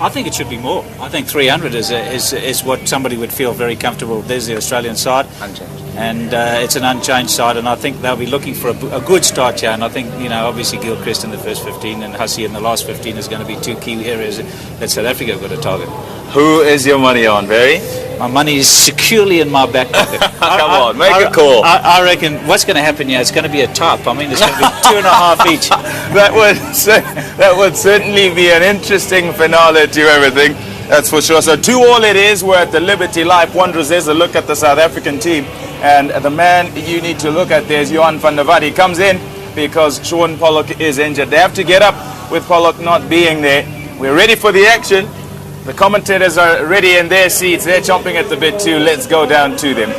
I think it should be more. I think 300 is what somebody would feel very comfortable. There's the Australian side. Unchanged. And it's an unchanged side, and I think they'll be looking for a good start here. And I think, obviously Gilchrist in the first 15 and Hussey in the last 15 is going to be two key areas that South Africa have got to target. Who is your money on, Barry? My money is securely in my back pocket. Come on, make a call. I reckon what's going to happen here, it's going to be a top. I mean, it's going to be 2.5 each. That would certainly be an interesting finale to everything. That's for sure. So 2-2 it is. We're at the Liberty Life Wanderers. There's a look at the South African team. And the man you need to look at there is Johan van der Walt. He comes in because Sean Pollock is injured. They have to get up with Pollock not being there. We're ready for the action. The commentators are ready in their seats. They're chomping at the bit too. Let's go down to them.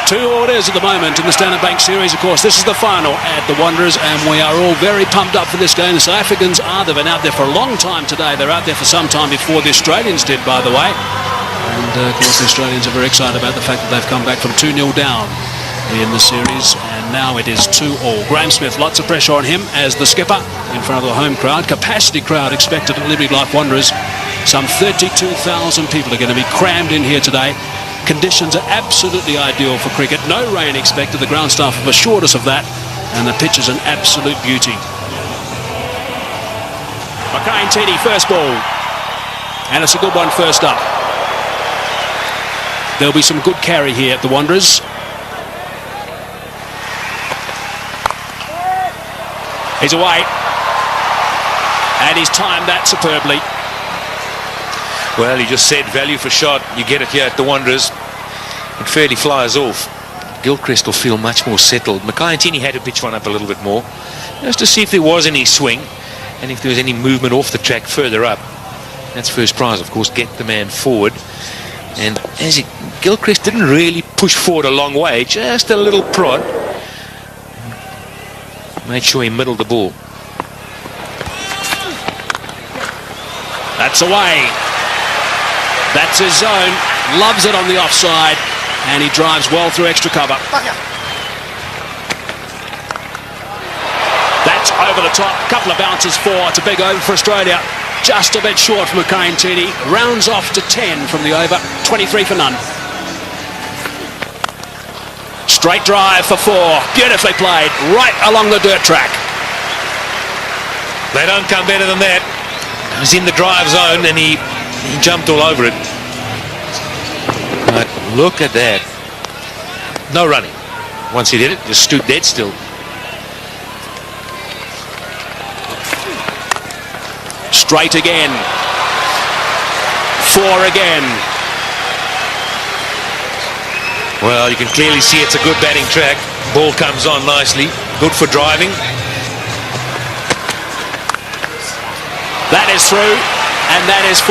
2 orders at the moment in the Standard Bank Series. Of course, this is the final at the Wanderers, and we are all very pumped up for this game. The South Africans are. They've been out there for a long time today. They're out there for some time before the Australians did, by the way. And, of course, the Australians are very excited about the fact that they've come back from 2-0 down in the series, and now it is 2-2. Graham Smith, lots of pressure on him as the skipper in front of the home crowd. Capacity crowd expected at Liberty Life Wanderers. Some 32,000 people are going to be crammed in here today. Conditions are absolutely ideal for cricket. No rain expected. The ground staff have assured us of that, and the pitch is an absolute beauty. ᴄʀɪᴄ, first ball, and it's a good one first up. There'll be some good carry here at the Wanderers. He's away, and he's timed that superbly. Well, he just said value for shot. You get it here at the Wanderers. It fairly flies off. Gilchrist will feel much more settled. ᴄʀɪᴄ had to pitch one up a little bit more, just to see if there was any swing and if there was any movement off the track further up. That's first prize, of course, get the man forward. And as Gilchrist didn't really push forward a long way, just a little prod. Made sure he middled the ball. That's away. That's his zone. Loves it on the offside, and he drives well through extra cover. That's over the top. Couple of bounces for. It's a big over for Australia. Just a bit short from ᴄʀɪᴄ. Rounds off to 10 from the over. 23 for none. Straight drive for 4. Beautifully played. Right along the dirt track. They don't come better than that. He was in the drive zone and he jumped all over it. But look at that. No running. Once he did it, just stood dead still. Straight again. 4 again. Well, you can clearly see it's a good batting track. Ball comes on nicely. Good for driving. That is through, and that is 4.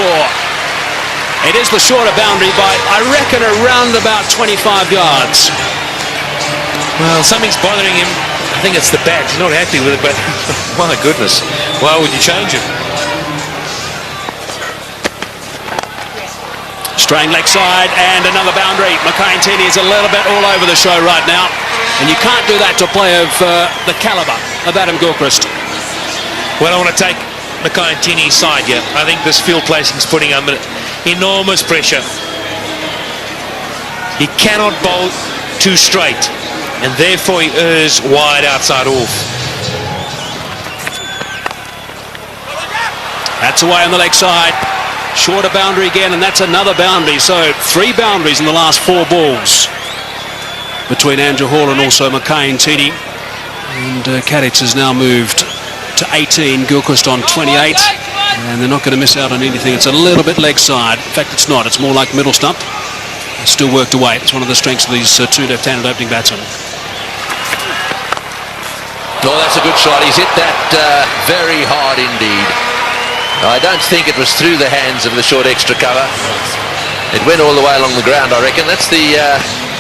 It is the shorter boundary by, I reckon, around about 25 yards. Well, something's bothering him. I think it's the bat. He's not happy with it, but my goodness, why would you change it? Straying leg side, and another boundary. ᴄʀɪᴄ is a little bit all over the show right now, and you can't do that to a player of the calibre of Adam Gilchrist. Well, I want to take ᴄʀɪᴄ's side here. I think this field placing is putting him under enormous pressure. He cannot bowl too straight, and therefore he errs wide outside off. That's away on the leg side. Shorter boundary again, and that's another boundary. So 3 boundaries in the last 4 balls between Andrew Hall and also ᴄʀɪᴄ. And Kadich has now moved to 18, Gilchrist on 28, and they're not going to miss out on anything. It's a little bit leg side. In fact, it's not. It's more like middle stump. It's still worked away. It's one of the strengths of these 2 left-handed opening batsmen. Oh, that's a good shot. He's hit that very hard indeed. I don't think it was through the hands of the short extra cover. It went all the way along the ground, I reckon. That's the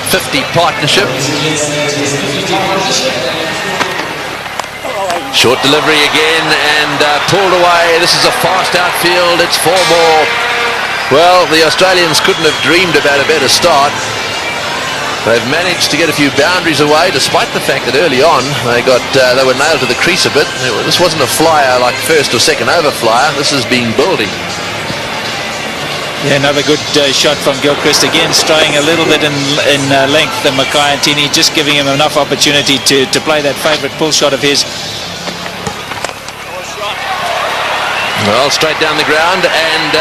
50 partnership. Short delivery again, and pulled away. This is a fast outfield. It's 4 more. Well, the Australians couldn't have dreamed about a better start. They've managed to get a few boundaries away, despite the fact that early on they were nailed to the crease a bit. This wasn't a flyer like first or second over flyer. This has been building. Yeah, another good shot from Gilchrist. Again, straying a little bit in length. The ᴄʀɪᴄ just giving him enough opportunity to play that favourite pull shot of his. Well, straight down the ground, and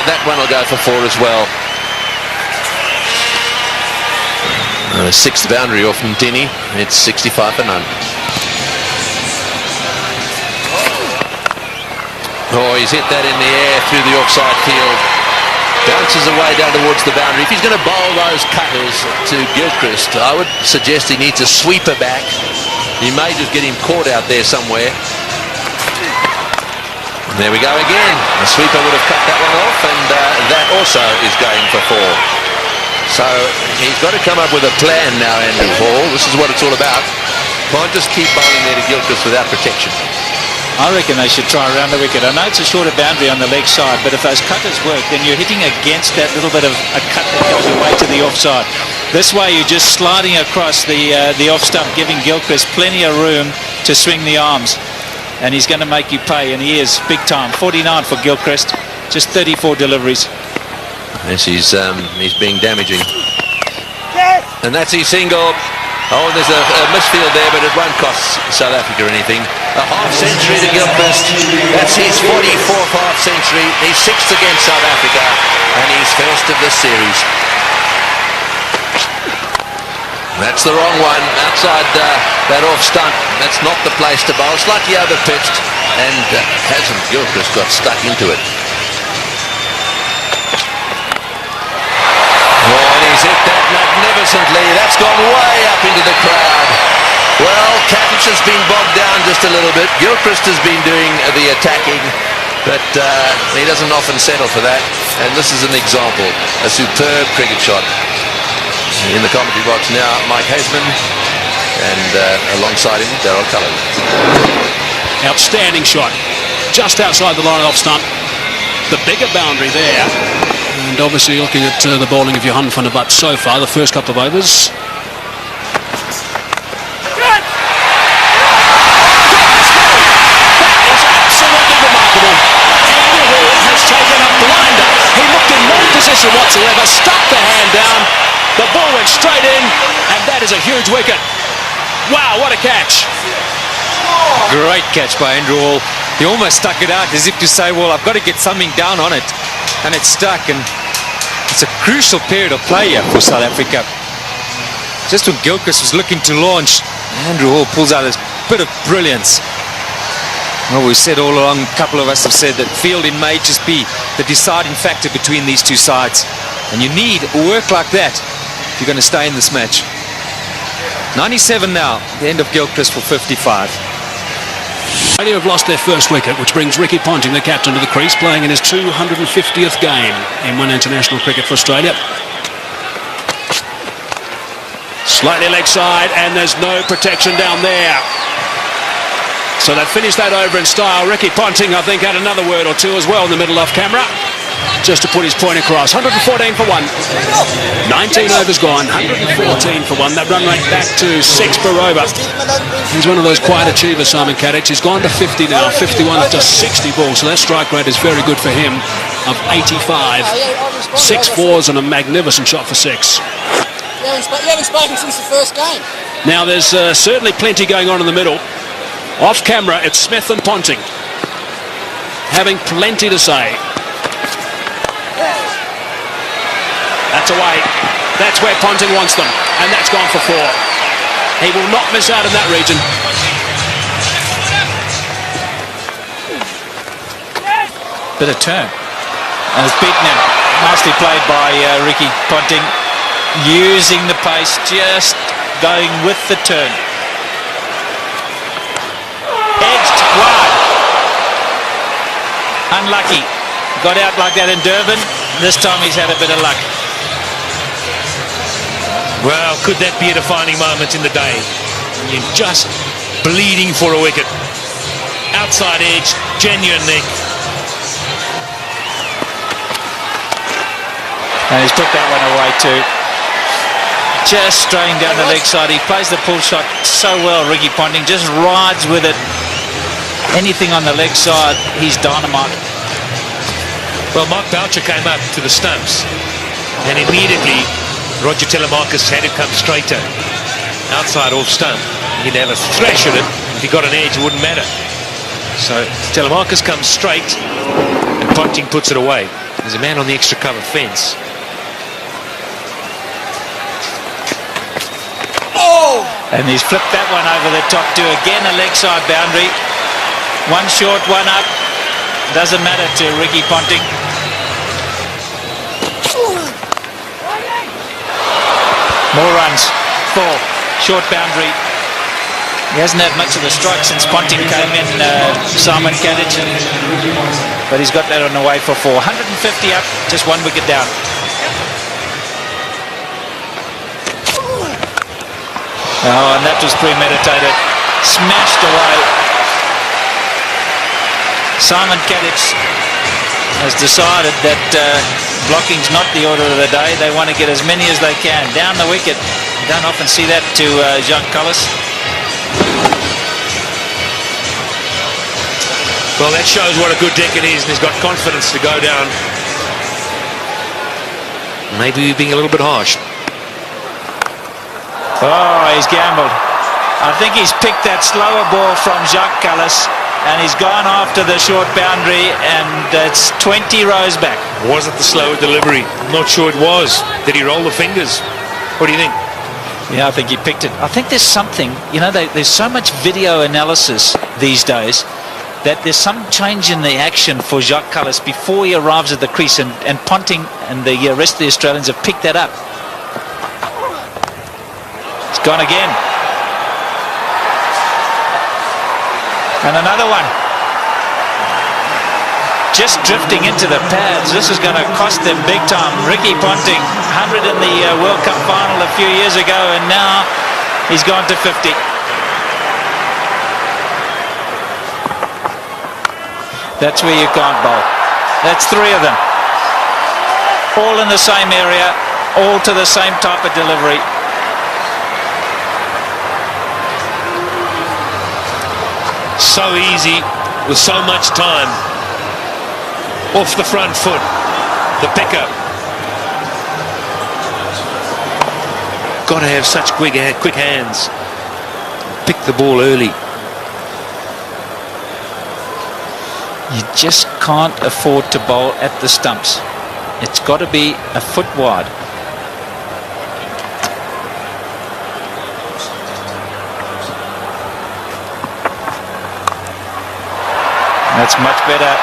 that one will go for 4 as well. The 6th boundary off ᴄʀɪᴄ. It's 65 for none. Oh, he's hit that in the air through the offside field. Bounces away down towards the boundary. If he's going to bowl those cutters to Gilchrist, I would suggest he needs a sweeper back. He may just get him caught out there somewhere. And there we go again. The sweeper would have cut that one off, and that also is going for 4. So he's got to come up with a plan now, Andrew Hall. This is what it's all about. Can't just keep bowling there to Gilchrist without protection. I reckon they should try around the wicket. I know it's a shorter boundary on the leg side, but if those cutters work, then you're hitting against that little bit of a cut that goes away to the offside. This way you're just sliding across the off stump, giving Gilchrist plenty of room to swing the arms. And he's going to make you pay, and he is big time. 49 for Gilchrist, just 34 deliveries. Yes, he's being damaging. And that's his single. Oh, there's a misfield there, but it won't cost South Africa anything. A half-century to Gilchrist. That's his 44th half-century. He's 6th against South Africa, and he's first of this series. That's the wrong one. Outside that off-stump. That's not the place to bowl. Slightly over-pitched, and hasn't Gilchrist got stuck into it. He's hit that magnificently. That's gone way up into the crowd. Well, Catch has been bogged down just a little bit. Gilchrist has been doing the attacking, but he doesn't often settle for that. And this is an example. A superb cricket shot. In the commentary box now, Mike Haseman, and alongside him, Daryl Cullen. Outstanding shot. Just outside the line of off stump. The bigger boundary there. And obviously looking at the bowling of Johan van der Butt so far, the first couple of overs. That is absolutely remarkable. Andrew Hall has taken a blinder. He looked in no position whatsoever, stuck the hand down. The ball went straight in, and that is a huge wicket. Wow, what a catch. Great catch by Andrew Hall. He almost stuck it out as if to say, well, I've got to get something down on it. And it's stuck, and it's a crucial period of play here for South Africa. Just when Gilchrist was looking to launch, Andrew Hall pulls out this bit of brilliance. Well, we've said all along, a couple of us have said that fielding may just be the deciding factor between these two sides. And you need work like that if you're going to stay in this match. 97 now, the end of Gilchrist for 55. Australia have lost their first wicket, which brings Ricky Ponting, the captain, to the crease, playing in his 250th game in one international cricket for Australia. Slightly leg side, and there's no protection down there. So they've finished that over in style. Ricky Ponting, I think, had another word or two as well in the middle off camera, just to put his point across. 114 for 1. 19 overs gone, 114 for 1. That run rate back to 6 per over. He's one of those quiet achievers, Simon Kadich. He's gone to 50 now, 51 of just 60 balls. So that strike rate is very good for him, of 85. 6 fours and a magnificent shot for 6. You haven't spoken since the first game. Now there's certainly plenty going on in the middle. Off camera, it's Smith and Ponting, having plenty to say. That's away. That's where Ponting wants them, and that's gone for 4. He will not miss out in that region. Bit of turn. And it's beaten him. Nicely played by Ricky Ponting, using the pace, just going with the turn. Edged wide. Unlucky. Got out like that in Durban. This time he's had a bit of luck. Well, could that be a defining moment in the day? You're just bleeding for a wicket. Outside edge, genuine nick. And he's put that one away too. Just straying down the leg side. He plays the pull shot so well, Ricky Ponting. Just rides with it. Anything on the leg side, he's dynamite. Well, Mark Boucher came up to the stumps, and immediately Roger Telemarcus had it come straighter. Outside off stump. He'd have a thrash at it. If he got an edge, it wouldn't matter. So Telemarcus comes straight, and Ponting puts it away. There's a man on the extra cover fence. And he's flipped that one over the top to again a leg side boundary. One short, one up. Doesn't matter to Ricky Ponting. More runs. 4. Short boundary. He hasn't had much of the strike since Ponting came in, Simon Kadich. But he's got that on the way for 4. 150 up, just 1 wicket down. Oh, and that was premeditated. Smashed away. Simon Kadich has decided that blocking's not the order of the day. They want to get as many as they can. Down the wicket. You don't often see that to Jacques Kallis. Well, that shows what a good deck it is, and he's got confidence to go down. Maybe we're being a little bit harsh. Oh, he's gambled. I think he's picked that slower ball from Jacques Kallis, and he's gone after the short boundary, and it's 20 rows back. Was it the slower delivery? I'm not sure it was. Did he roll the fingers? What do you think? Yeah, I think he picked it. I think there's something, you know, there's so much video analysis these days that there's some change in the action for Jacques Kallis before he arrives at the crease, and Ponting and the rest of the Australians have picked that up. It's gone again. And another one. Just drifting into the pads. This is going to cost them big time. Ricky Ponting, 100 in the World Cup final a few years ago, and now he's gone to 50. That's where you can't bowl. That's 3 of them. All in the same area, all to the same type of delivery. So easy, with so much time. Off the front foot, the pickup. Got to have such quick hands. Pick the ball early. You just can't afford to bowl at the stumps. It's got to be a foot wide. That's much better.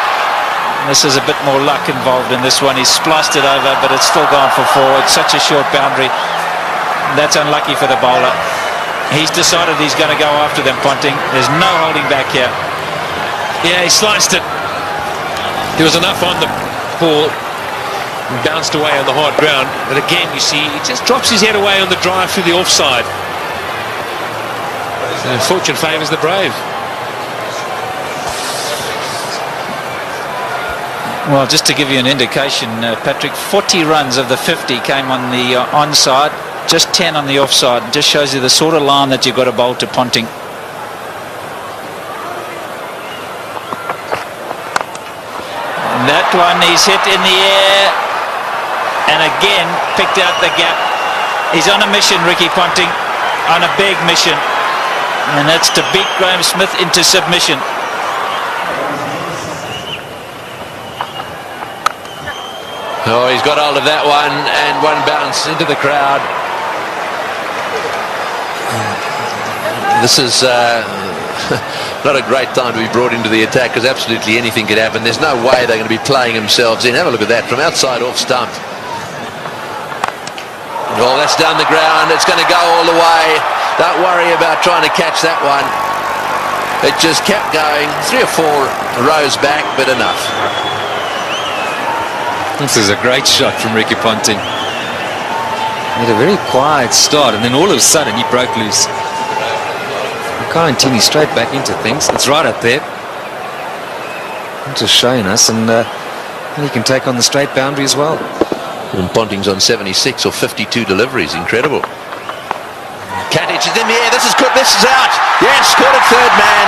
This is a bit more luck involved in this one. He's spliced it over, but it's still gone for 4. It's such a short boundary. That's unlucky for the bowler. He's decided he's going to go after them, Ponting. There's no holding back here. Yeah, he sliced it. There was enough on the ball. And bounced away on the hard ground. But again, you see, he just drops his head away on the drive through the offside. And fortune favours the brave. Well, just to give you an indication, Patrick, 40 runs of the 50 came on the onside, just 10 on the offside. Just shows you the sort of line that you've got to bowl to Ponting. And that one he's hit in the air, and again picked out the gap. He's on a mission, Ricky Ponting, on a big mission, and that's to beat Graham Smith into submission. Oh, he's got hold of that one, and one bounce into the crowd. This is not a great time to be brought into the attack, because absolutely anything could happen. There's no way they're going to be playing themselves in. Have a look at that from outside off stump. Oh, that's down the ground. It's going to go all the way. Don't worry about trying to catch that one. It just kept going. 3 or 4 rows back, but enough. This is a great shot from Ricky Ponting. He had a very quiet start, and then all of a sudden he broke loose. ᴄʀɪᴄ straight back into things. It's right up there. Just showing us, and he can take on the straight boundary as well. And Ponting's on 76 or 52 deliveries. Incredible. Katic is in the air. This is good. This is out. Yes, caught it third man.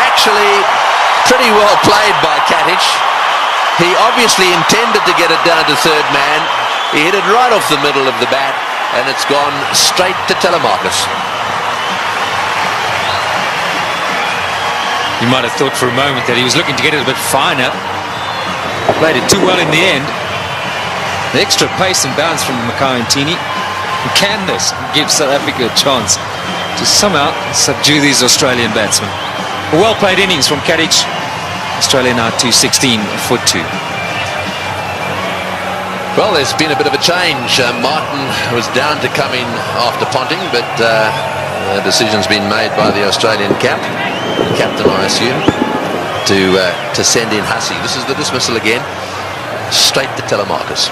Actually, pretty well played by Katic. He obviously intended to get it down to third man. He hit it right off the middle of the bat, and it's gone straight to Telemarcus. You might have thought for a moment that he was looking to get it a bit finer. Played it too well in the end. The extra pace and bounce from ᴄʀɪᴄ. Can this give South Africa a chance to somehow subdue these Australian batsmen? A well-played innings from Katic. Australia now 216 for 2. Well, there's been a bit of a change. Martin was down to come in after Ponting, but the decision's been made by the Australian captain, I assume, to send in Hussey. This is the dismissal again, straight to Telemarcus.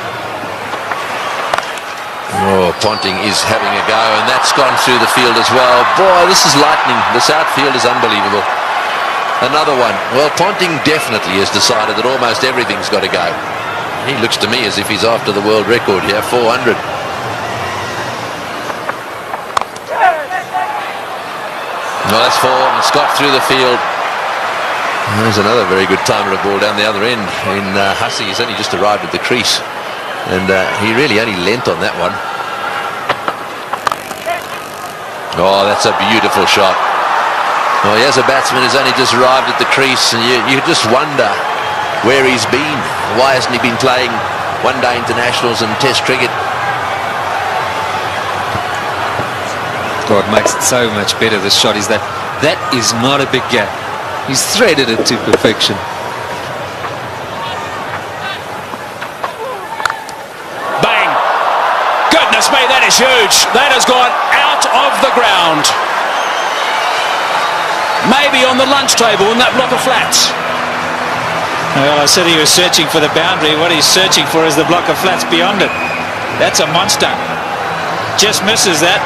Oh, Ponting is having a go, and that's gone through the field as well. Boy, this is lightning. This outfield is unbelievable. Another one. Well, Ponting definitely has decided that almost everything's got to go. He looks to me as if he's after the world record here, 400. Well, that's four, and Scott through the field. There's another very good timer of ball down the other end. Hussey has only just arrived at the crease, and he really only lent on that one. Oh, that's a beautiful shot. Well, here's a batsman who's only just arrived at the crease, and you just wonder where he's been. Why hasn't he been playing one-day internationals and test cricket? God, makes it so much better, this shot, is that is not a big gap. He's threaded it to perfection. Bang! Goodness me, that is huge. That has gone out of the ground. Maybe on the lunch table in that block of flats. Well, I said he was searching for the boundary. What he's searching for is the block of flats beyond it. That's a monster. Just misses that.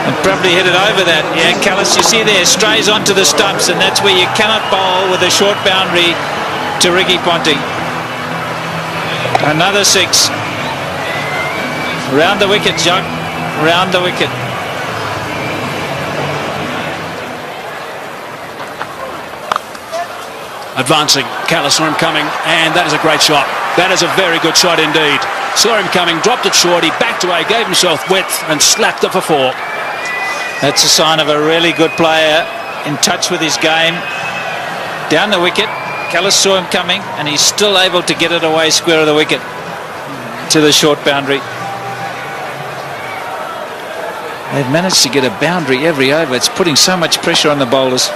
And probably hit it over that. Yeah, Callis, you see there, strays onto the stumps, and that's where you cannot bowl with a short boundary to Ricky Ponting. Another six. Round the wicket, Jacques. Round the wicket. Advancing, Callis saw him coming, and that is a great shot. That is a very good shot indeed. Saw him coming, dropped it short, he backed away, gave himself width, and slapped it for four. That's a sign of a really good player, in touch with his game. Down the wicket, Callis saw him coming, and he's still able to get it away square of the wicket to the short boundary. They've managed to get a boundary every over. It's putting so much pressure on the bowlers.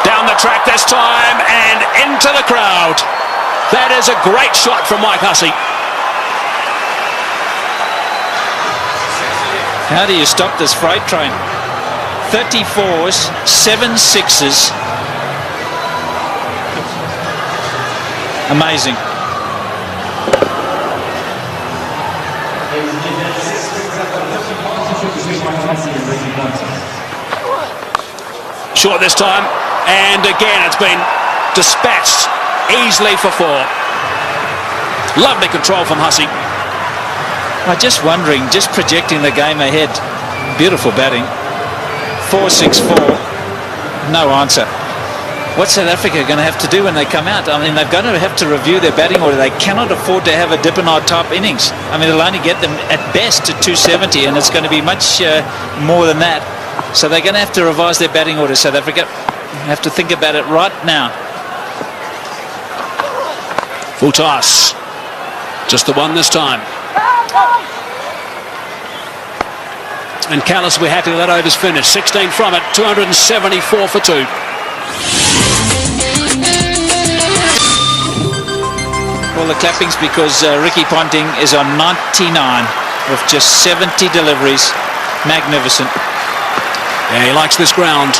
Down the track this time and into the crowd. That is a great shot from Mike Hussey. How do you stop this freight train? 34s, 7 sixes. Amazing. Short this time, and again it's been dispatched easily for four. Lovely control from Hussey. I'm just wondering, just projecting the game ahead. Beautiful batting. 4-6-4. No answer. What's South Africa going to have to do when they come out? I mean, they're going to have to review their batting order. They cannot afford to have a Dippenaar type innings. I mean, it'll only get them at best to 270, and it's going to be much more than that. So they're going to have to revise their batting order, South Africa. Have to think about it right now. Full toss. Just the one this time. And Callis will be happy with that over's finish. 16 from it, 274 for 2. All the clappings because Ricky Ponting is on 99 with just 70 deliveries. Magnificent. Yeah, he likes this ground.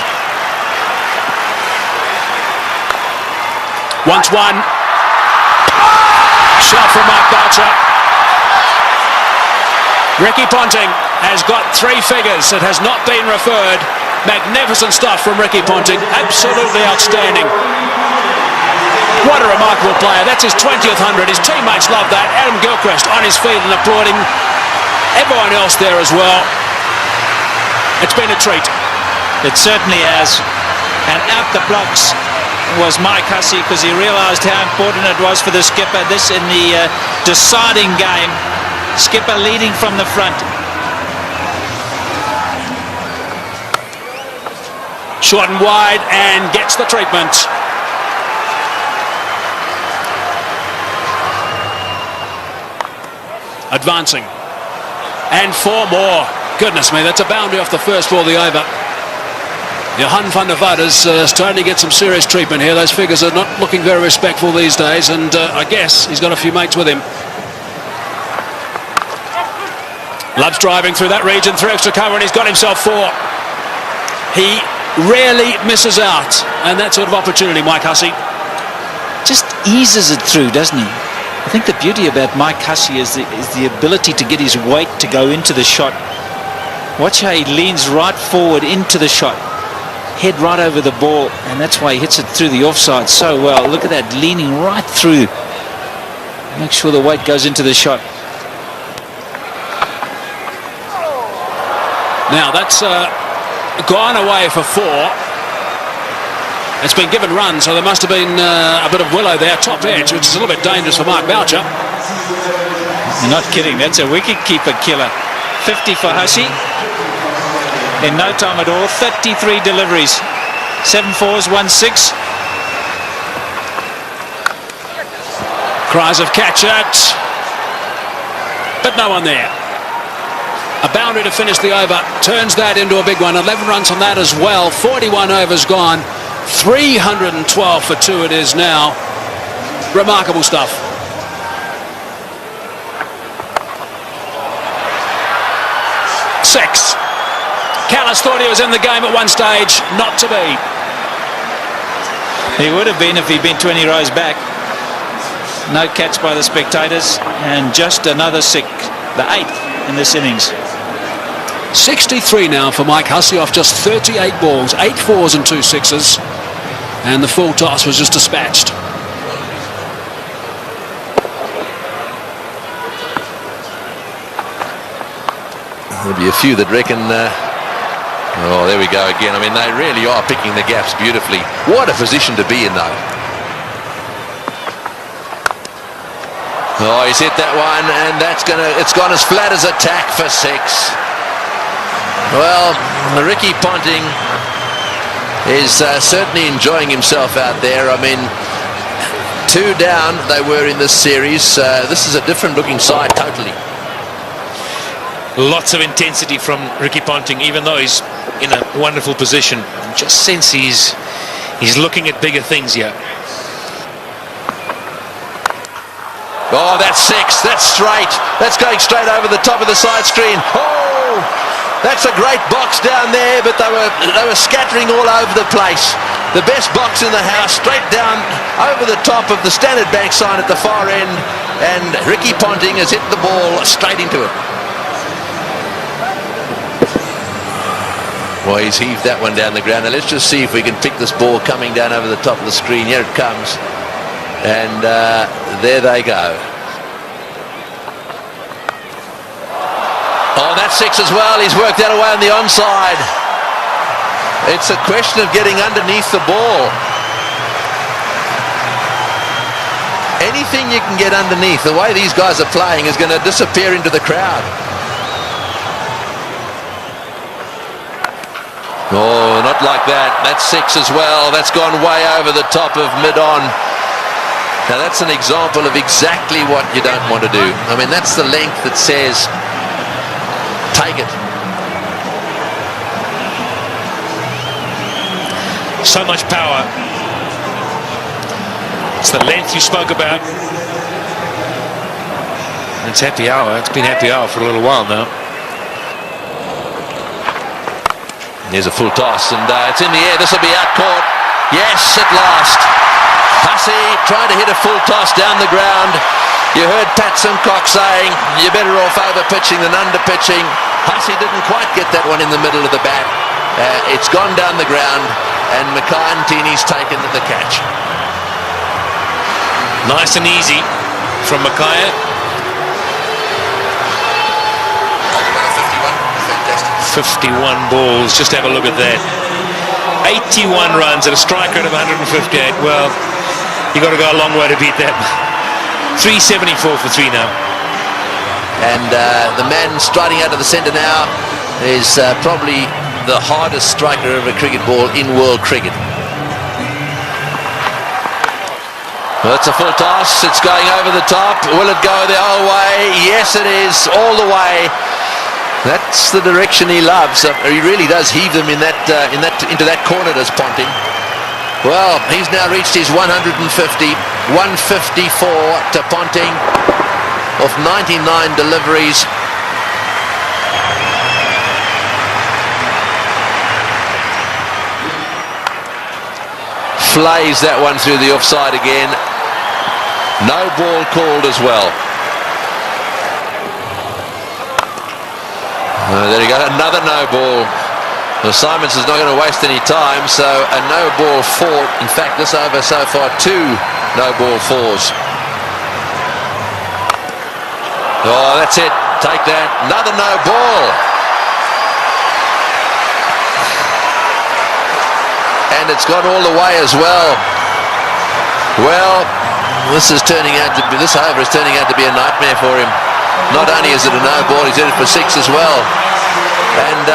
Once one. Shot from Mark Boucher. Ricky Ponting has got 3 figures. It has not been referred. Magnificent stuff from Ricky Ponting. Absolutely outstanding. What a remarkable player. That's his 20th 100. His teammates love that. Adam Gilchrist on his feet and applauding. Everyone else there as well. It's been a treat. It certainly has. And out the blocks was Mike Hussey, because he realised how important it was for the skipper. This in the deciding game. Skipper leading from the front. Short and wide, and gets the treatment. Advancing. And 4 more. Goodness me, that's a boundary off the first ball of the over. Johan van der Vaart is starting to get some serious treatment here. Those figures are not looking very respectful these days, and I guess he's got a few mates with him. Loves driving through that region, through extra cover, and he's got himself 4. He rarely misses out, and that sort of opportunity, Mike Hussey. Just eases it through, doesn't he? I think the beauty about Mike Hussey is the ability to get his weight to go into the shot. Watch how he leans right forward into the shot. Head right over the ball, and that's why he hits it through the offside so well. Look at that, leaning right through. Make sure the weight goes into the shot. Now that's gone away for 4. It's been given run, so there must have been a bit of willow there, top edge, which is a little bit dangerous for Mark Boucher. You're not kidding, that's a wicket-keeper killer. 50 for Hussey. In no time at all, 33 deliveries. 7 4s, 1 6. Cries of catch it, but no one there. A boundary to finish the over, turns that into a big one. 11 runs on that as well. 41 overs gone. 312 for 2 it is now. Remarkable stuff. Six. Callis thought he was in the game at one stage. Not to be. He would have been if he'd been 20 rows back. No catch by the spectators, and just another 6, the 8th in this innings. 63 now for Mike Hussey off just 38 balls, 8 4s and 2 6s, and the full toss was just dispatched. There'll be a few that reckon, oh, there we go again. I mean, they really are picking the gaps beautifully. What a position to be in, though. Oh, he's hit that one, and it's gone as flat as a tack for 6. Well, Ricky Ponting is certainly enjoying himself out there. I mean, 2 down they were in this series. This is a different looking side totally. Lots of intensity from Ricky Ponting, even though he's in a wonderful position. Just sense he's looking at bigger things here. Oh, that's 6. That's straight. That's going straight over the top of the side screen. Oh, that's a great box down there, but they were scattering all over the place. The best box in the house, straight down over the top of the Standard Bank sign at the far end, and Ricky Ponting has hit the ball straight into it. Well, he's heaved that one down the ground. Now let's just see if we can pick this ball coming down over the top of the screen. Here it comes. And there they go. Oh, that's 6 as well. He's worked that away on the onside. It's a question of getting underneath the ball. Anything you can get underneath, the way these guys are playing, is going to disappear into the crowd. Oh, not like that. That's 6 as well. That's gone way over the top of mid-on. Now that's an example of exactly what you don't want to do. I mean, that's the length that says, take it. So much power. It's the length you spoke about. It's happy hour. It's been happy hour for a little while now. There's a full toss, and it's in the air. This will be out caught. Yes, at last. Hussey trying to hit a full toss down the ground. You heard Pat Simcock saying you're better off over pitching than under pitching. Hussey didn't quite get that one in the middle of the bat. It's gone down the ground, and ᴄʀɪᴄ's taken the catch. Nice and easy from ᴄʀɪᴄ. 51 balls, just have a look at that. 81 runs at a strike rate of 158. Well, you got to go a long way to beat that. 374 for 3 now. And the man striding out of the centre now is probably the hardest striker of a cricket ball in world cricket. Well, it's a full toss. It's going over the top. Will it go the whole way? Yes, it is, all the way. That's the direction he loves. He really does heave them into that corner, does Ponting. Well, he's now reached his 150, 154 to Ponting of 99 deliveries. Flays that one through the offside again. No ball called as well. There you go, another no ball. Well, Simons is not going to waste any time, so a no ball 4. In fact, this over so far 2 no ball 4s. Oh, that's it. Take that. Another no ball. And it's gone all the way as well. Well, this over is turning out to be a nightmare for him. Not only is it a no ball, he's in it for 6 as well. And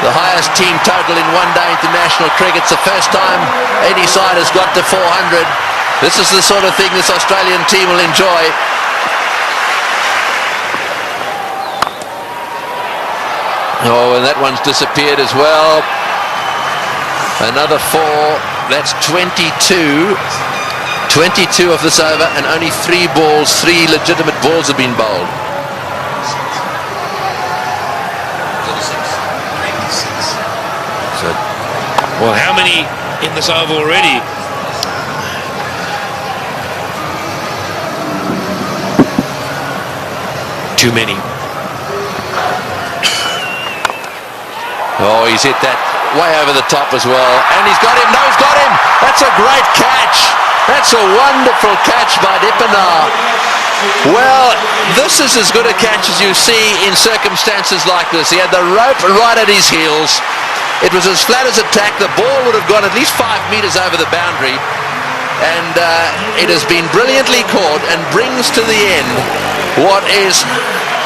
the highest team total in one-day international cricket. It's the first time any side has got to 400. This is the sort of thing this Australian team will enjoy. Oh, and that one's disappeared as well. Another 4. That's 22. 22 of this over, and only 3 legitimate balls have been bowled. So, well, how many in this over already? Too many. Oh, he's hit that way over the top as well, and he's got him. No, he's got him. That's a great catch. That's a wonderful catch by ģᴏɪᴜ. Well, this is as good a catch as you see in circumstances like this. He had the rope right at his heels. It was as flat as a tack. The ball would have gone at least 5 meters over the boundary. And it has been brilliantly caught and brings to the end what is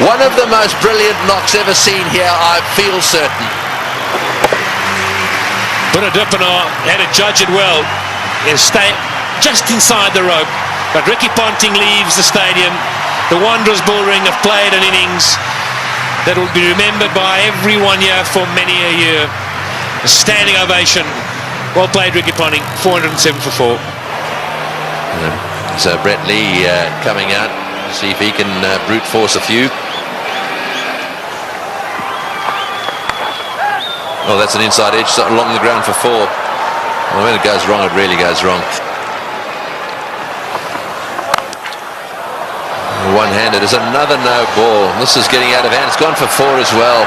one of the most brilliant knocks ever seen here, I feel certain. But ģᴏɪᴜ had to judge it well. He'll stay just inside the rope, but Ricky Ponting leaves the stadium. The Wanderers bullring have played an innings that will be remembered by everyone here for many a year. A standing ovation. Well played, Ricky Ponting. 407 for 4. So Brett Lee coming out to see if he can brute force a few. Oh, that's an inside edge along the ground for 4. Well, when it goes wrong, it really goes wrong. One-handed is another no ball. This is getting out of hand. It's gone for 4 as well.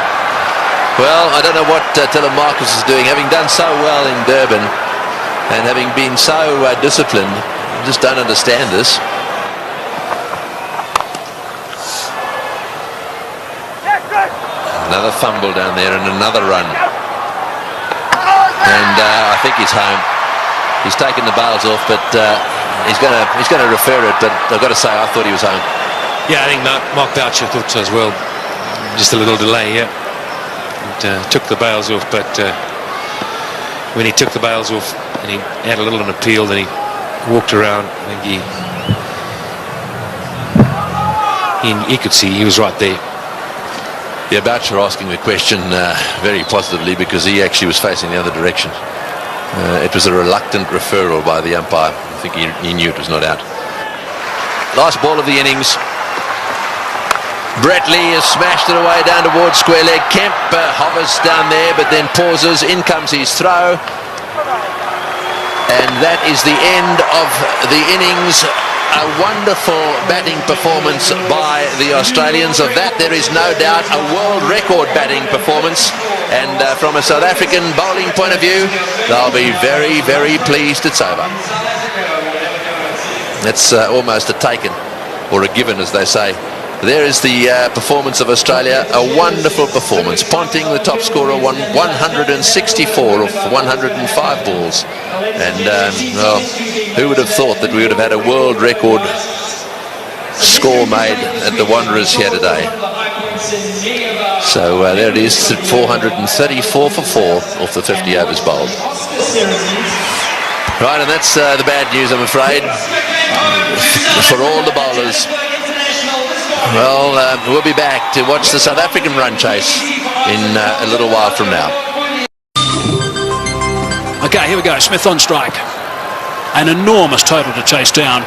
Well, I don't know what Telemarcus is doing. Having done so well in Durban and having been so disciplined, I just don't understand this. Another fumble down there and another run. And I think he's home. He's taken the bails off, but he's going to refer it. But I've got to say, I thought he was home. Yeah, I think Mark Boucher thought so as well. Just a little delay here. And, took the bails off, but when he took the bails off and he had a little an appeal, then he walked around. I think he could see he was right there. Yeah, Boucher asking the question very positively because he actually was facing the other direction. It was a reluctant referral by the umpire. I think he knew it was not out. Last ball of the innings. Brett Lee has smashed it away down towards square leg. Kemp hovers down there but then pauses. In comes his throw. And that is the end of the innings. A wonderful batting performance by the Australians. Of that there is no doubt a world record batting performance. And from a South African bowling point of view, they'll be very, very pleased it's over. It's almost a taken, or a given, as they say. There is the performance of Australia, a wonderful performance. Ponting, the top scorer, won 164 of 105 balls. And, well, who would have thought that we would have had a world record score made at the Wanderers here today? So there it is, 434 for 4 off the 50 overs bowled. Right, and that's the bad news, I'm afraid, for all the bowlers. Well, we'll be back to watch the South African run chase in a little while from now. Okay, here we go. Smith on strike. An enormous total to chase down.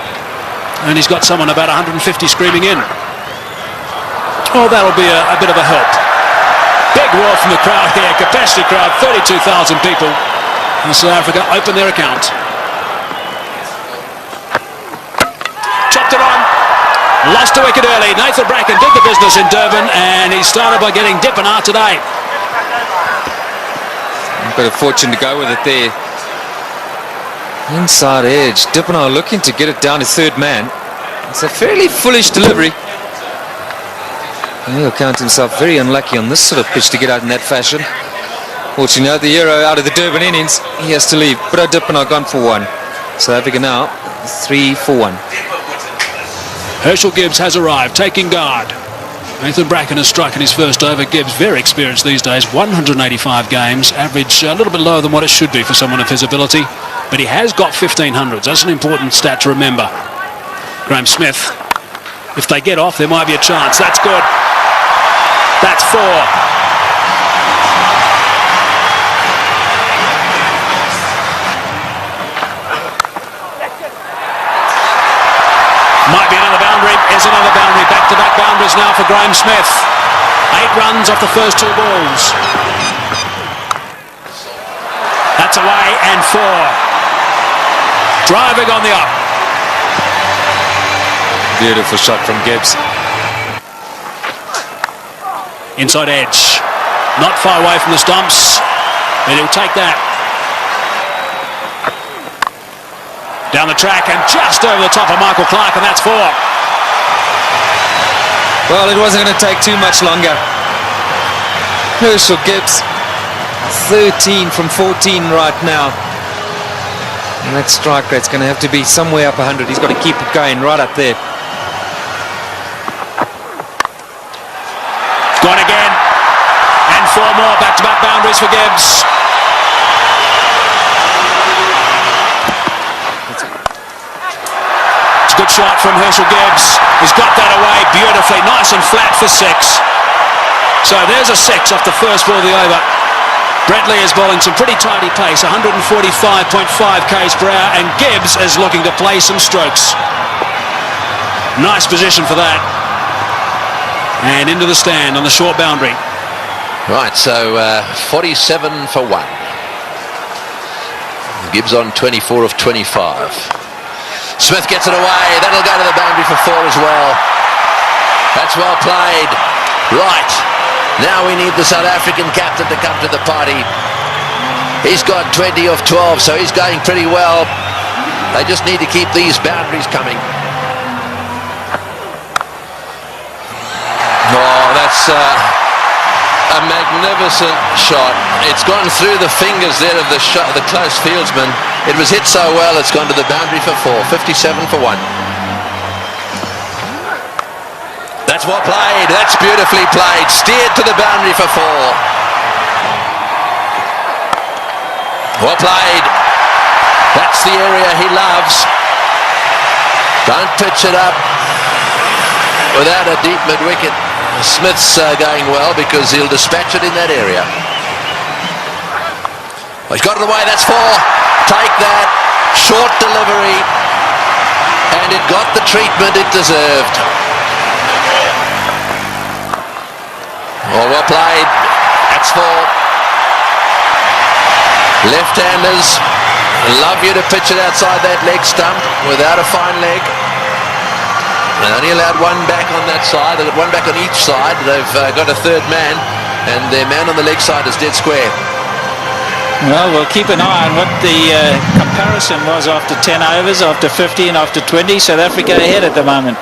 And he's got someone about 150 screaming in. Oh, that'll be a bit of a help. Big roar from the crowd here. Capacity crowd, 32,000 people. And South Africa open their account. Chopped it on. Lost a wicket early. Nathan Bracken did the business in Durban, and he started by getting Dippenaar today. A bit of fortune to go with it there. Inside edge. Dippenaar looking to get it down to third man. It's a fairly foolish delivery. And he'll count himself very unlucky on this sort of pitch to get out in that fashion. Fortunately, the hero out of the Durban innings, he has to leave. But Dippenaar gone for one. South Africa now 3 for 1. Herschel Gibbs has arrived, taking guard. Nathan Bracken has struck in his first over. Gibbs, very experienced these days, 185 games, average a little bit lower than what it should be for someone of his ability, but he has got 1500s. That's an important stat to remember. Graham Smith, if they get off, there might be a chance. That's good. That's 4. Might be another boundary, is another boundary. Back-to-back boundaries now for Graham Smith. 8 runs off the first 2 balls. That's away and 4. Driving on the up. Beautiful shot from Gibbs. Inside edge. Not far away from the stumps, but he'll take that. Down the track and just over the top of Michael Clark, and that's 4. Well, it wasn't going to take too much longer. Herschel Gibbs, 13 from 14 right now. And that strike rate's going to have to be somewhere up 100. He's got to keep it going right up there. Gone again. And 4 more back-to-back boundaries for Gibbs. Good shot from Herschel Gibbs. He's got that away beautifully, nice and flat for 6. So there's a 6 off the first ball of the over. Brett Lee is bowling some pretty tidy pace, 145.5 k's per hour, and Gibbs is looking to play some strokes. Nice position for that. And into the stand on the short boundary. Right, so 47 for 1. Gibbs on 24 of 25. Smith gets it away. That'll go to the boundary for 4 as well. That's well played. Right. Now we need the South African captain to come to the party. He's got 20 of 12, so he's going pretty well. They just need to keep these boundaries coming. Oh, that's a magnificent shot. It's gone through the fingers there of the close fieldsman. It was hit so well, it's gone to the boundary for 4. 57 for 1. That's well played. That's beautifully played. Steered to the boundary for 4. Well played. That's the area he loves. Don't pitch it up without a deep mid-wicket. Smith's going well because he'll dispatch it in that area. Well, he's got it away. That's 4. Take that. Short delivery. And it got the treatment it deserved. Oh, well played. That's 4. Left-handers love you to pitch it outside that leg stump without a fine leg. They only allowed 1 back on that side. They've got 1 back on each side. They've got a third man, and their man on the leg side is dead square. Well, we'll keep an eye on what the comparison was after 10 overs, after 50 and after 20. South Africa ahead at the moment.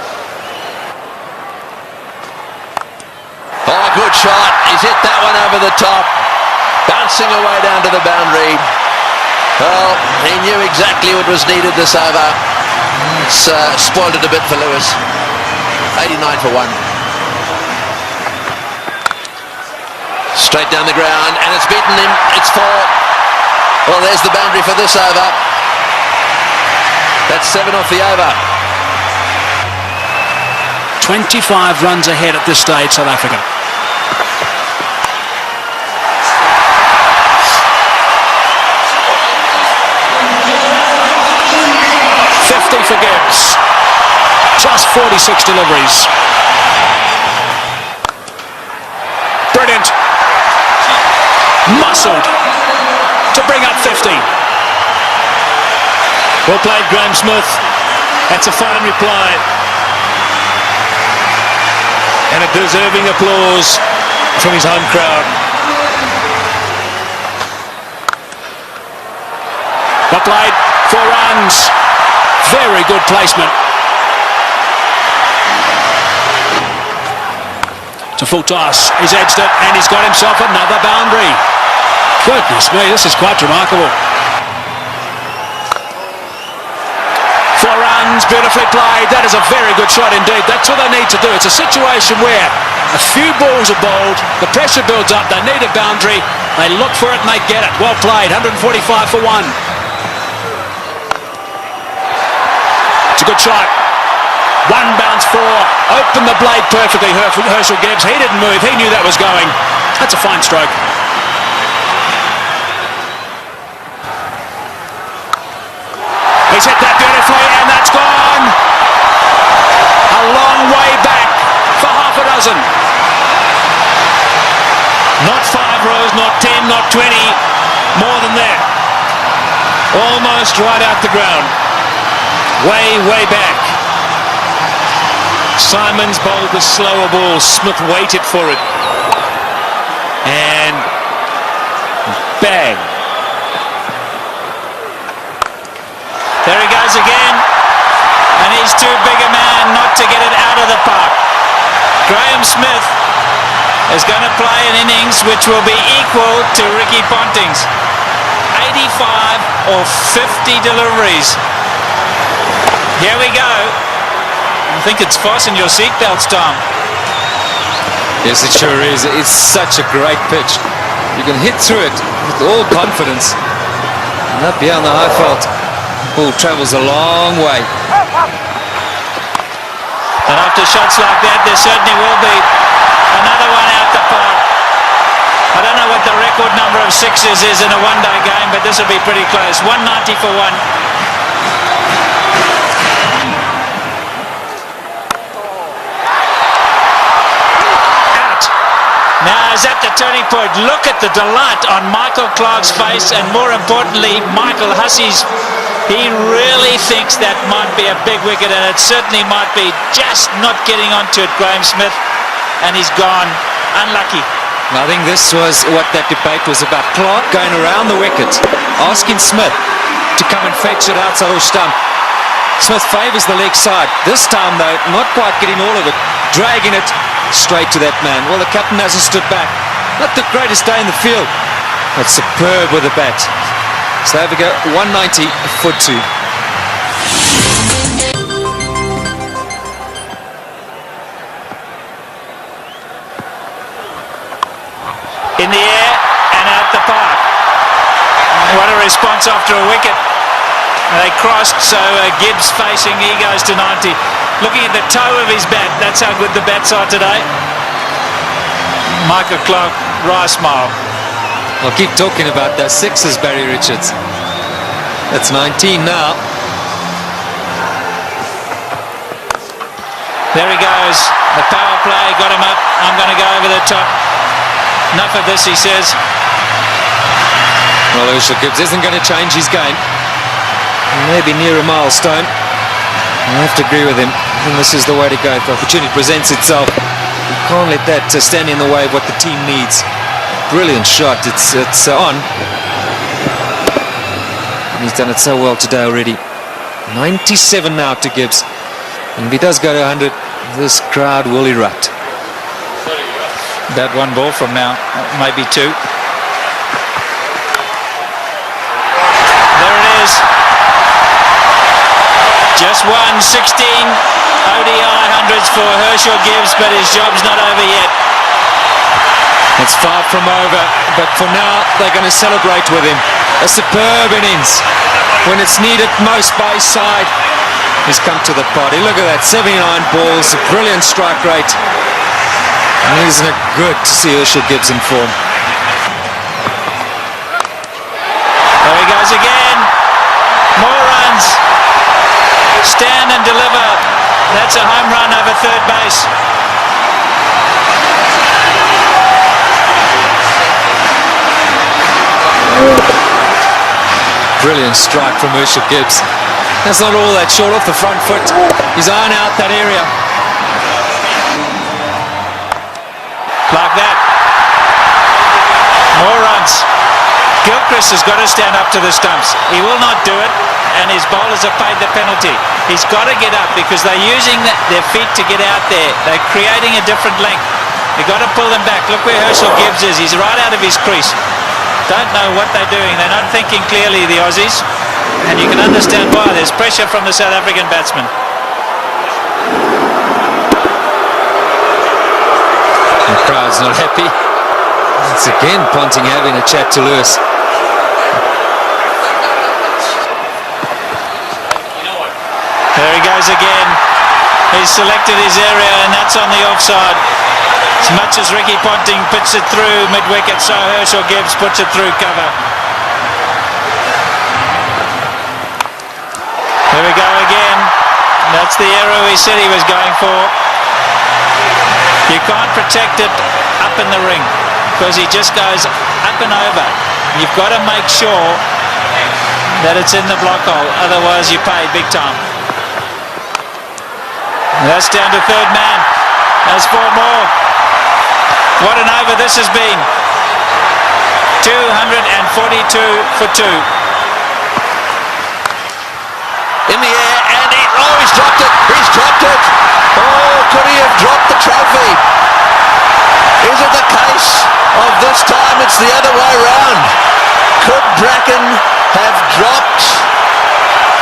Oh, good shot. He's hit that one over the top. Bouncing away down to the boundary. Well, he knew exactly what was needed this over. It's spoiled it a bit for Lewis. 89 for 1. Straight down the ground, and it's beaten him. It's 4. Well, there's the boundary for this over. That's 7 off the over. 25 runs ahead at this stage, South Africa. For Gibbs. Just 46 deliveries. Brilliant. Muscled to bring up 50. Well played, Graeme Smith. That's a fine reply. And a deserving applause from his home crowd. Well played. 4 runs. Very good placement. It's a full toss. He's edged it and he's got himself another boundary. Goodness me, this is quite remarkable. 4 runs, beautifully played. That is a very good shot indeed. That's what they need to do. It's a situation where a few balls are bowled, the pressure builds up, they need a boundary, they look for it and they get it. Well played, 145 for 1. It's a good shot. 1 bounce 4. Opened the blade perfectly, Herschel Gibbs. He didn't move. He knew that was going. That's a fine stroke. He's hit that beautifully, and that's gone. A long way back for half a dozen. Not 5 rows, not 10, not 20. More than that. Almost right out the ground. Way, way back. Simons bowled the slower ball. Smith waited for it. And bang. There he goes again. And he's too big a man not to get it out of the park. Graeme Smith is going to play an innings which will be equal to Ricky Ponting's. 85 or 50 deliveries. Here we go. I think it's fasten your seatbelts, Tom. Yes, it sure is. It's such a great pitch. You can hit through it with all confidence. And up beyond the high felt, ball travels a long way. And after shots like that, there certainly will be another one out the park. I don't know what the record number of 6s is in a one-day game, but this will be pretty close. 190 for 1. Now is at the turning point. Look at the delight on Michael Clarke's face, and more importantly, Michael Hussey's. He really thinks that might be a big wicket, and it certainly might be. Just not getting onto it, Graeme Smith, and he's gone. Unlucky. I think this was what that debate was about. Clarke going around the wicket, asking Smith to come and fetch it outside off stump. Smith favours the leg side. This time, though, not quite getting all of it, dragging it straight to that man. Well, the captain hasn't stood back. Not the greatest day in the field, but superb with the bat. So there we go, 190 for 2. In the air and out the park. What a response after a wicket. They crossed, so Gibbs facing, he goes to 90. Looking at the toe of his bat, that's how good the bats are today. Michael Clarke, wry smile. I'll keep talking about those 6s, Barry Richards. That's 19 now. There he goes. The power play got him up. I'm going to go over the top. Enough of this, he says. Well, Herschel Gibbs isn't going to change his game. Maybe near a milestone. I have to agree with him. And this is the way to go. If the opportunity presents itself, you can't let that stand in the way of what the team needs. Brilliant shot. It's on. And he's done it so well today already. 97 now to Gibbs. And if he does go to 100, this crowd will erupt. About one ball from now, maybe two. There it is. Just won 16 ODI hundreds for Herschel Gibbs, but his job's not over yet. It's far from over, but for now they're going to celebrate with him. A superb innings. When it's needed most by his side, he's come to the party. Look at that, 79 balls, a brilliant strike rate. And isn't it good to see Herschel Gibbs in form? There he goes again. More runs. Stand and deliver. That's a home run over third base. Brilliant strike from Herschel Gibbs. That's not all that short off the front foot. He's eyeing out that area. Like that. More runs. Gilchrist has got to stand up to the stumps. He will not do it, and his bowlers have paid the penalty. He's got to get up because they're using their feet to get out there. They're creating a different length. They've got to pull them back. Look where Herschel Gibbs is. He's right out of his crease. Don't know what they're doing. They're not thinking clearly, the Aussies. And you can understand why. There's pressure from the South African batsman. The crowd's not happy. It's again Ponting having a chat to Lewis. There he goes again. He's selected his area, and that's on the offside. As much as Ricky Ponting puts it through mid-wicket, so Herschel Gibbs puts it through cover. There we go again. That's the error we said he was going for. You can't protect it up in the ring because he just goes up and over. You've got to make sure that it's in the block hole, otherwise you pay big time. That's down to third man. There's four more. What an over this has been. 242 for two. In the air, and he's dropped it. He's dropped it. Oh, could he have dropped the trophy? Is it the case of this time it's the other way round? Could Bracken have dropped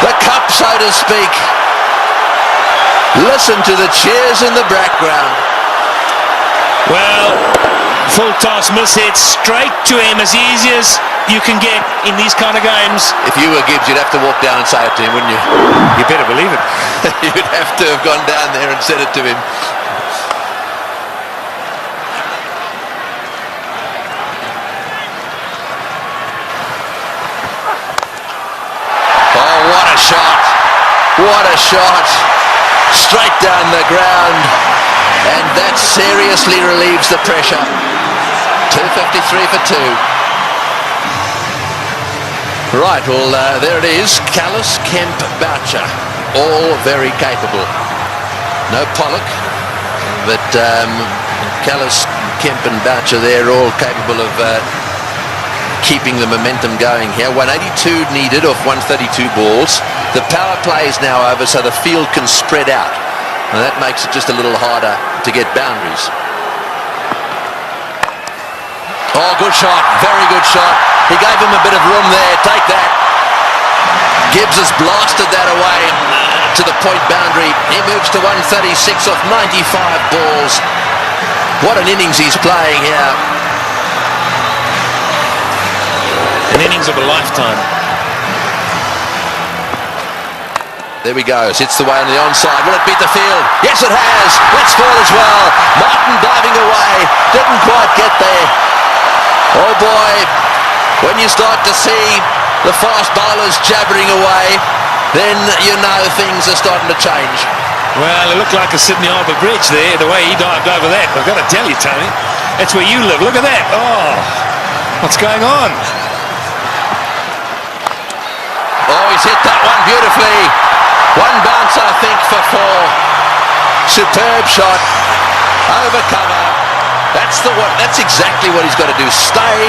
the cup, so to speak? Listen to the cheers in the background. Well, full toss miss-hit straight to him, as easy as you can get in these kind of games. If you were Gibbs, you'd have to walk down and say it to him, wouldn't you? You better believe it. You'd have to have gone down there and said it to him. Oh, what a shot. What a shot. Straight down the ground. And that seriously relieves the pressure. 253 for two. Right, well, there it is. Callis, Kemp, Boucher, all very capable. No Pollock, but Callis, Kemp and Boucher, they're all capable of keeping the momentum going here. 182 needed off 132 balls. The power play is now over, so the field can spread out. And that makes it just a little harder to get boundaries. Oh, good shot. Very good shot. He gave him a bit of room there. Take that. Gibbs has blasted that away to the point boundary. He moves to 136 off 95 balls. What an innings he's playing here. An innings of a lifetime. There we go. Hits the way on the onside. Will it beat the field? Yes, it has. Let's fall as well. Martin diving away. Didn't quite get there. Oh boy, when you start to see the fast bowlers jabbering away, then you know things are starting to change. Well, it looked like a Sydney Harbour Bridge there, the way he dived over that. I've got to tell you, Tony, that's where you live. Look at that. Oh, what's going on? Oh, he's hit that one beautifully. One bounce, I think, for four. Superb shot. Over cover. That's exactly what he's got to do. Stay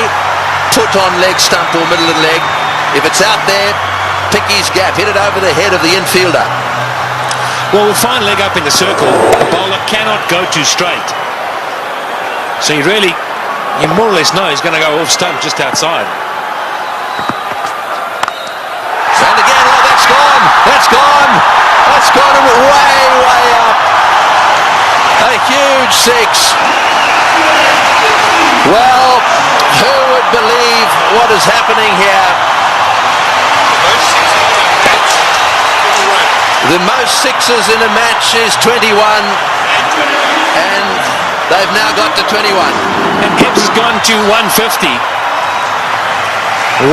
put on leg stump or middle of the leg. If it's out there, pick his gap, hit it over the head of the infielder. Well, with fine leg up in the circle, the bowler cannot go too straight. So you more or less know he's going to go off stump just outside. And again, oh, that's gone. That's gone. That's gone way, way up. A huge six. Well, who would believe what is happening here? The most sixes in a match is 21, and they've now got to 21. And Gibbs has gone to 150.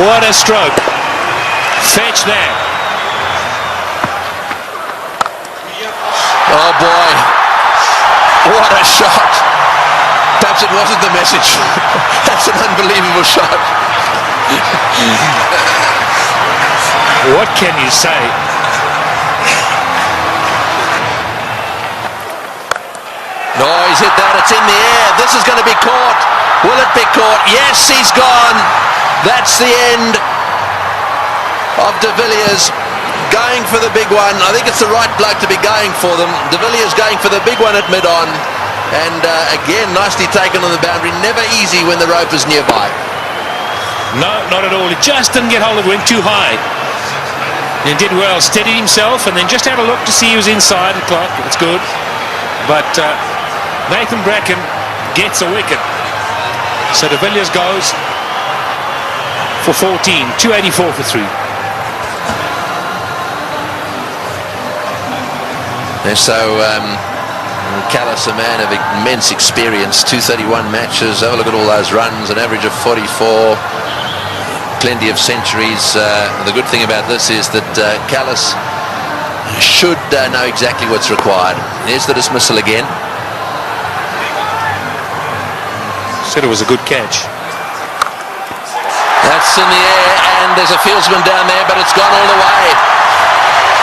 What a stroke. Fetch there. Oh boy, what a shot. Perhaps it wasn't the message. That's an unbelievable shot. What can you say? No, he's hit that. It's in the air. This is going to be caught. Will it be caught? Yes, he's gone. That's the end of De Villiers going for the big one. I think it's the right bloke to be going for them. De Villiers going for the big one at mid-on. And again, nicely taken on the boundary. Never easy when the rope is nearby. No, not at all. He just didn't get hold of it, went too high. And did well, steadied himself, and then just had a look to see he was inside the clock. It's good. But Nathan Bracken gets a wicket. So De Villiers goes for 14, 284 for 3. And so Callis, a man of immense experience, 231 matches. Have a look at all those runs, an average of 44, plenty of centuries. The good thing about this is that Callis should know exactly what's required. Here's the dismissal again. Said it was a good catch. That's in the air, and there's a fieldsman down there, but it's gone all the way.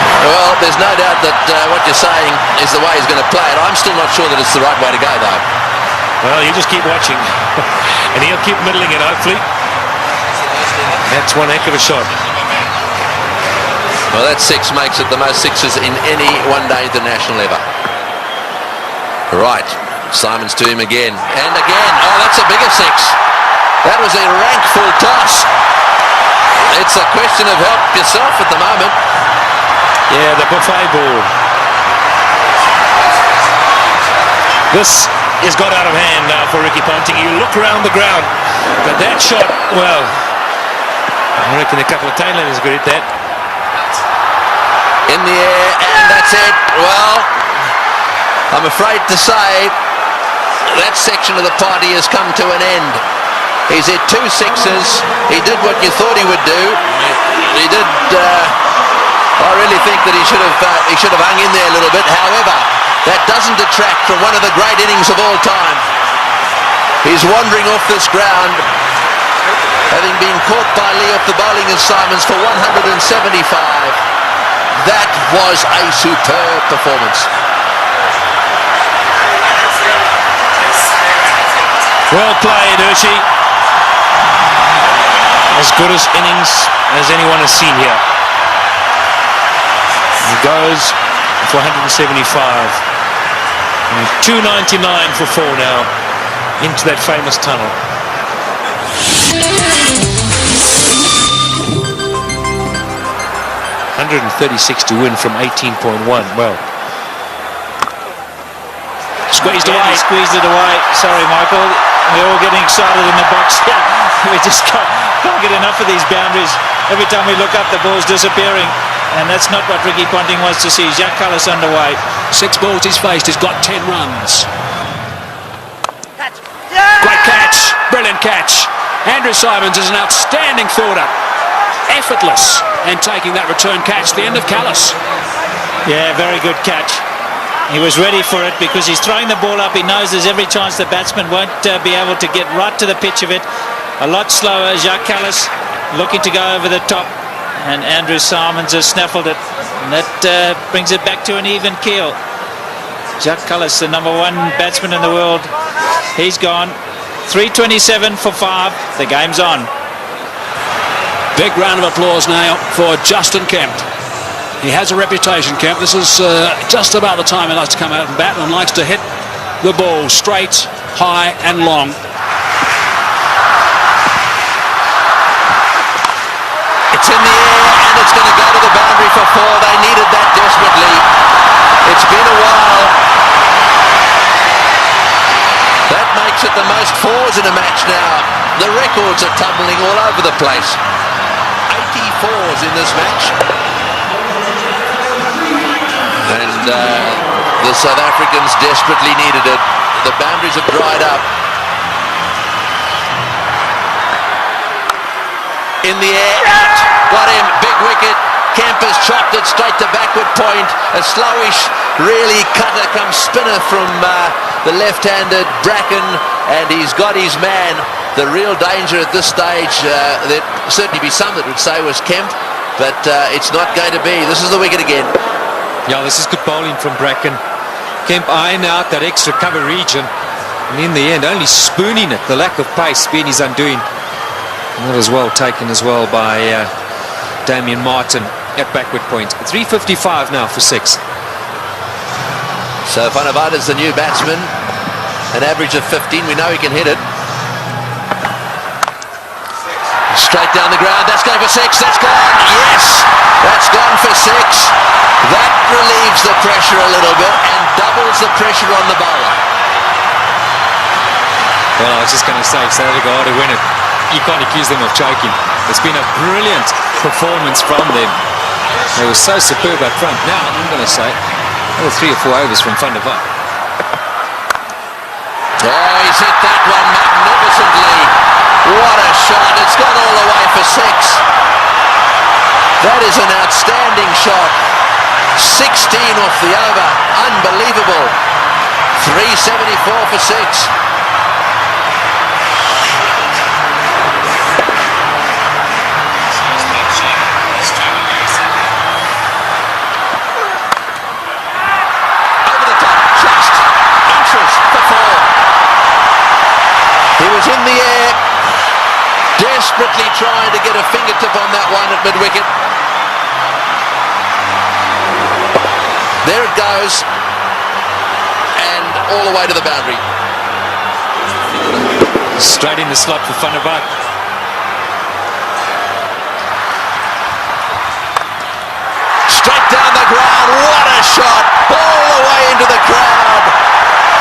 Well, there's no doubt that what you're saying is the way he's going to play it. I'm still not sure that it's the right way to go, though. Well, you just keep watching, and he'll keep middling it, hopefully. That's one heck of a shot. Well, that six makes it the most sixes in any one-day international ever. Right, Simons to him again, and again. Oh, that's a bigger six. That was a rank full toss. It's a question of help yourself at the moment. Yeah, the buffet ball. This has got out of hand now for Ricky Ponting. You look around the ground, but that shot, well, I reckon a couple of tailenders could hit that. In the air, and that's it. Well, I'm afraid to say that section of the party has come to an end. He's hit 2 sixes. He did what you thought he would do. He did. I really think that he should have hung in there a little bit. However, that doesn't detract from one of the great innings of all time. He's wandering off this ground, having been caught by Lee off the bowling of Simons for 175. That was a superb performance. Well played, Hershey. As good as innings as anyone has seen here. He goes for 175. And 299 for 4 now into that famous tunnel. 136 to win from 18.1. Well, Squeezed it away. Sorry, Michael. We're all getting excited in the box. We just can't get enough of these boundaries. Every time we look up, the ball's disappearing. And that's not what Ricky Ponting wants to see. Jacques Kallis underway. 6 balls he's faced. He's got 10 runs. Great catch. Brilliant catch. Andrew Simons is an outstanding fielder. Effortless. And taking that return catch. The end of Kallis. Yeah, very good catch. He was ready for it because he's throwing the ball up. He knows there's every chance the batsman won't be able to get right to the pitch of it. A lot slower. Jacques Kallis looking to go over the top. And Andrew Simons has snaffled it. And that brings it back to an even keel. Jacques Kallis, the #1 batsman in the world. He's gone. 327 for 5. The game's on. Big round of applause now for Justin Kemp. He has a reputation, Kemp. This is just about the time he likes to come out and bat and likes to hit the ball straight, high and long. It's in the air and it's going to go to the boundary for 4. They needed that desperately. It's been a while. That makes it the most 4s in a match now. The records are tumbling all over the place. 84s in this match. And the South Africans desperately needed it. The boundaries have dried up. In the air, out. Got him, big wicket. Kemp has chopped it straight to backward point. A slowish, really cutter comes spinner from the left-handed Bracken, and he's got his man. The real danger at this stage, there'd certainly be some that would say was Kemp, but it's not going to be. This is the wicket again. Yeah, this is good bowling from Bracken. Kemp eyeing out that extra cover region, and in the end only spooning it. The lack of pace being his undoing. And that was well taken as well by Damian Martin at backward point. 3:55 now for 6. So Vanavada's the new batsman, an average of 15. We know he can hit it. Straight down the ground, that's going for 6, that's gone, yes, that's gone for 6. That relieves the pressure a little bit and doubles the pressure on the bowler. Well, I was just going to say, South Africa ought to win it. You can't accuse them of choking. It's been a brilliant performance from them. They were so superb up front. Now, I'm going to say, another 3 or 4 overs from Van der Walt. Oh, he's hit that one magnificently. What a shot. It's gone all the way for 6. That is an outstanding shot. 16 off the over. Unbelievable. 374 for 6. Over the top. Just inches for 4. He was in the air, desperately trying to get a fingertip on that one at mid-wicket. There it goes, and all the way to the boundary. Straight in the slot for Van der Walt. Straight down the ground, what a shot, all the way into the crowd.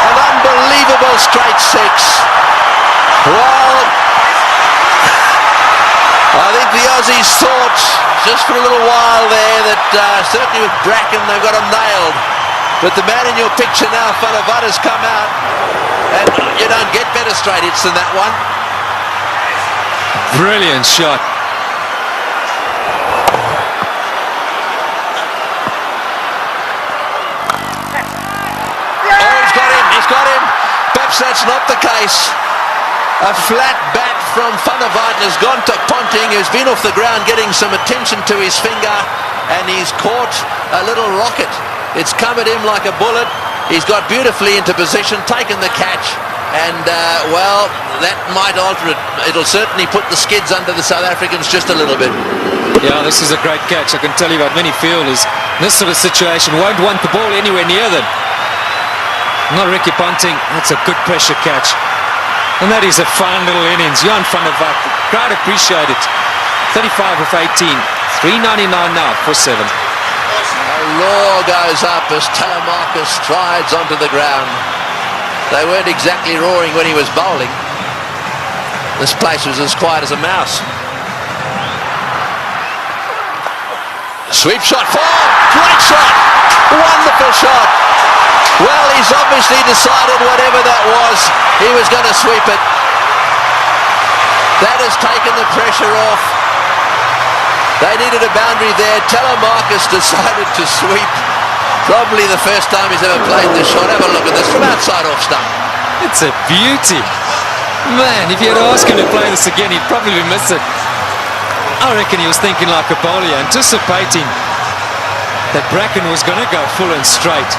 An unbelievable straight 6. Well, I think the Aussies thought just for a little while there that certainly with Bracken they've got him nailed. But the man in your picture now, Van der Walt, has come out, and you don't get better straight hits than that one. Brilliant shot. Oh, he's got him. Perhaps that's not the case. A flat bat from Van der Walt has gone to Ponting, who's been off the ground getting some attention to his finger, and he's caught a little rocket. It's come at him like a bullet. He's got beautifully into position, taken the catch, and well, that might alter it. It'll certainly put the skids under the South Africans just a little bit. Yeah, this is a great catch. I can tell you about many fielders in this sort of situation won't want the ball anywhere near them. Not Ricky Ponting. That's a good pressure catch. And that is a fine little innings. Jan van der Walt, the crowd appreciate it. 35 of 18, 399 now for 7. A roar goes up as Telemarcus strides onto the ground. They weren't exactly roaring when he was bowling. This place was as quiet as a mouse. Sweep shot, 4, great shot, wonderful shot. Well, he's obviously decided whatever that he was going to sweep it. That has taken the pressure off. They needed a boundary there. Telemarcus decided to sweep. Probably the first time he's ever played this shot. Have a look at this from outside off stump. It's a beauty. Man, if you had asked him to play this again, he'd probably miss it. I reckon he was thinking like a bowler, anticipating that Bracken was going to go full and straight.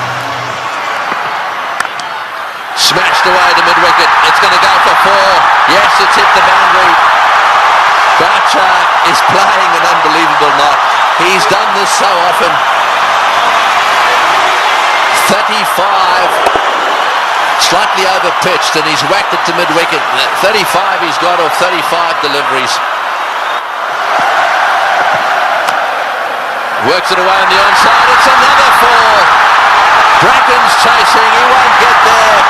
Smashed away to mid-wicket. It's going to go for 4. Yes, it's hit the boundary. Boucher is playing so often. 35. Slightly over-pitched, and he's whacked it to mid-wicket. 35 he's got off 35 deliveries. Works it away on the onside. It's another 4. Bracken's chasing. He won't get there.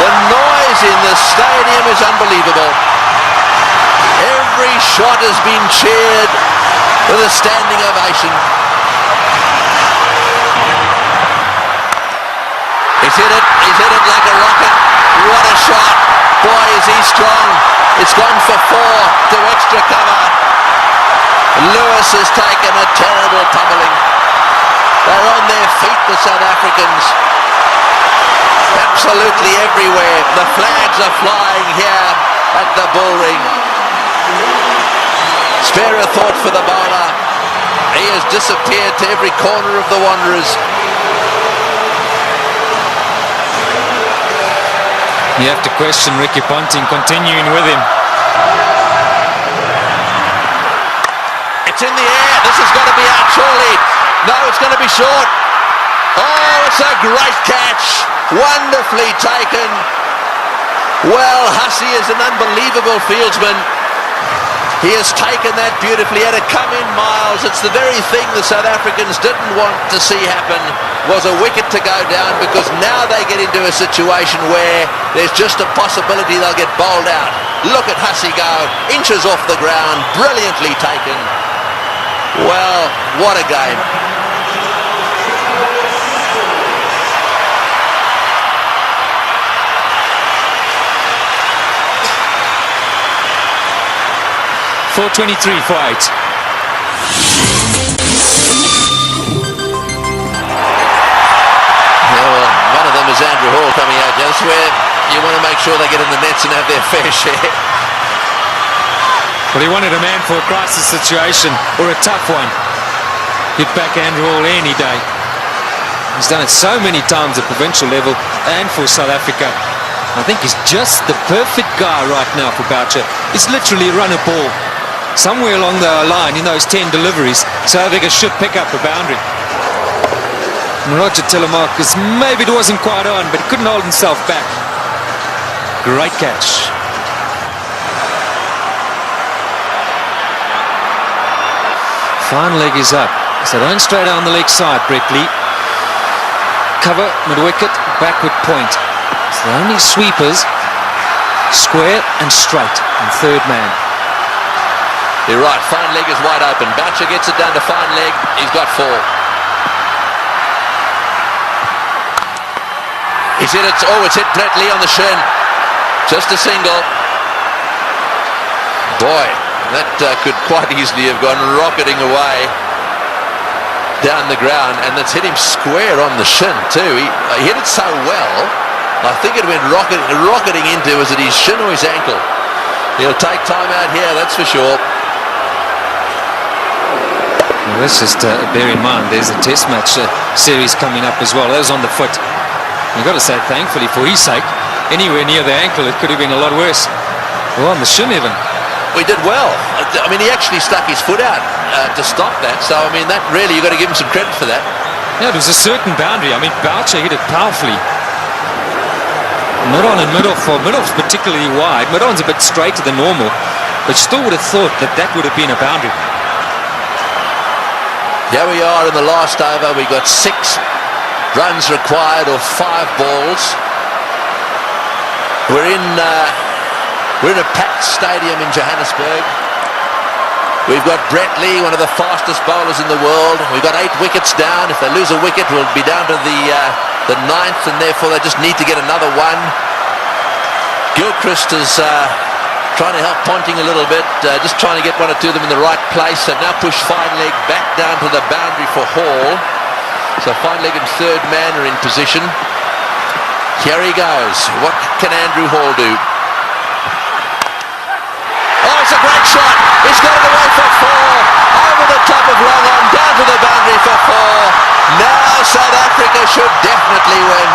The noise in the stadium is unbelievable. Every shot has been cheered with a standing ovation. He's hit it like a rocket. What a shot. Boy, is he strong. It's gone for 4 to extra cover. Lewis has taken a terrible pummeling. They're on their feet, the South Africans. Absolutely everywhere. The flags are flying here at the bull ring. Spare a thought for the bowler. He has disappeared to every corner of the Wanderers. You have to question Ricky Ponting continuing with him. It's in the air. This has got to be out surely. No, it's going to be short. Oh, it's a great catch. Wonderfully taken. Well, Hussey is an unbelievable fieldsman. He has taken that beautifully. He had to come in miles. It's the very thing the South Africans didn't want to see happen, was a wicket to go down, because now they get into a situation where there's just a possibility they'll get bowled out. Look at Hussey go. Inches off the ground. Brilliantly taken. Well, what a game. .423 for 8. Well, one of them is Andrew Hall coming out. That's where you want to make sure they get in the nets and have their fair share. Well, he wanted a man for a crisis situation, or a tough one. He'd back Andrew Hall any day. He's done it so many times at provincial level and for South Africa. I think he's just the perfect guy right now for Boucher. He's literally run a ball somewhere along the line in those 10 deliveries. South Africa should pick up a boundary. And Roger Telemarcus, maybe it wasn't quite on, but he couldn't hold himself back. Great catch. Fine leg is up. So don't straight down the leg side, Brett Lee. Cover, mid-wicket, backward point. So the only sweepers, square and straight, and third man. You're right, fine leg is wide open. Boucher gets it down to fine leg. He's got 4. He's hit it. Oh, it's hit Brett Lee on the shin. Just a single. Boy, that could quite easily have gone rocketing away down the ground, and that's hit him square on the shin too. He hit it so well, I think it went rocketing into, was it his shin or his ankle? He'll take time out here, that's for sure. Well, let's just bear in mind there's a test match series coming up as well. That was on the foot. You've got to say thankfully for his sake, anywhere near the ankle it could have been a lot worse. Well, on the shin even. We did well. I mean, he actually stuck his foot out to stop that. So, I mean, that really, you've got to give him some credit for that. Yeah, it was a certain boundary. I mean, Boucher hit it powerfully. Mid-on and mid-off, for mid-off's particularly wide. Mid-on's a bit straighter than normal, but you still would have thought that that would have been a boundary. Here we are in the last over. We got 6 runs required or 5 balls. We're in a packed stadium in Johannesburg. We've got Brett Lee, one of the fastest bowlers in the world. We've got 8 wickets down. If they lose a wicket, we'll be down to the 9th, and therefore they just need to get another one. Gilchrist is trying to help Ponting a little bit, just trying to get 1 or 2 of them in the right place. They've now pushed fine leg back down to the boundary for Hall. So fine leg and third man are in position. Here he goes. What can Andrew Hall do? Oh, it's a great shot. He's got it away for 4. Over the top of long on, down to the boundary for 4. Now South Africa should definitely win.